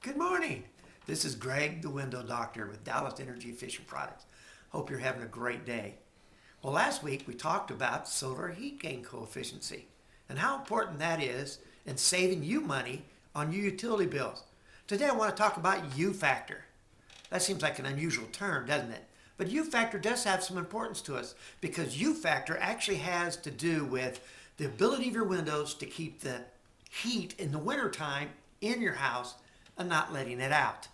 Good morning. This is Greg, the Window Doctor with Dallas Energy Efficient Products. Hope you're having a great day. Well, last week we talked about solar heat gain coefficient and how important that is in saving you money on your utility bills. Today I want to talk about U factor. That seems like an unusual term, doesn't it? But U factor does have some importance to us because U factor actually has to do with the ability of your windows to keep the heat in the wintertime in your house and not letting it out.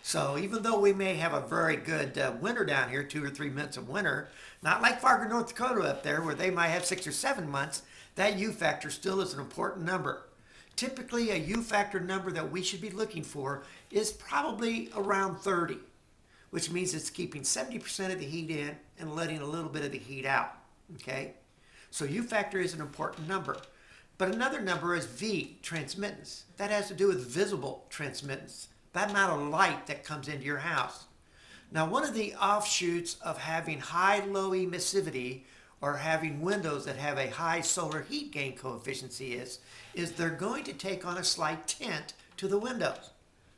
So even though we may have a very good winter down here, 2 or 3 months of winter, not like Fargo, North Dakota up there where they might have 6 or 7 months, that U factor still is an important number. Typically a U factor number that we should be looking for is probably around 30, which means it's keeping 70% of the heat in and letting a little bit of the heat out. Okay? So U factor is an important number. But another number is V, transmittance. That has to do with visible transmittance, that amount of light that comes into your house. Now, one of the offshoots of having high-low emissivity or having windows that have a high solar heat gain coefficient is they're going to take on a slight tint to the windows.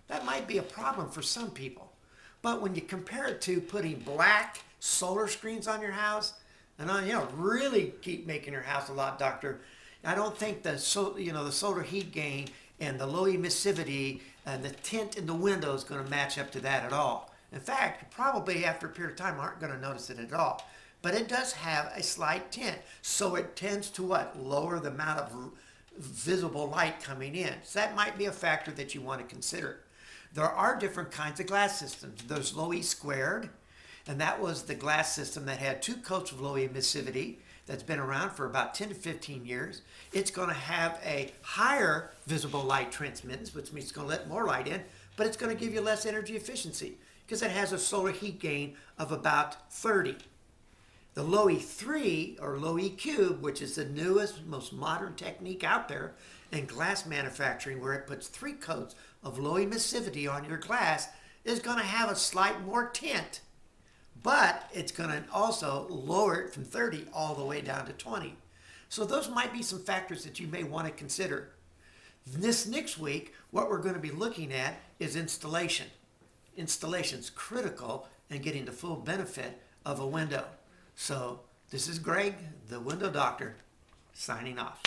That might be a problem for some people. But when you compare it to putting black solar screens on your house, and really keep making your house a lot darker, I don't think the solar heat gain and the low emissivity and the tint in the window is going to match up to that at all. In fact, probably after a period of time aren't going to notice it at all. But it does have a slight tint, so it tends to lower the amount of visible light coming in. So that might be a factor that you want to consider. There are different kinds of glass systems. There's low E squared, and that was the glass system that had 2 coats of low emissivity. That's been around for about 10 to 15 years. It's going to have a higher visible light transmittance, which means it's going to let more light in, but it's going to give you less energy efficiency because it has a solar heat gain of about 30. The low E3 or low E cube, which is the newest, most modern technique out there in glass manufacturing, where it puts 3 coats of low emissivity on your glass, is going to have a slight more tint. But it's going to also lower it from 30 all the way down to 20. So those might be some factors that you may want to consider. This next week, what we're going to be looking at is installation. Installation's critical in getting the full benefit of a window. So this is Greg, the Window Doctor, signing off.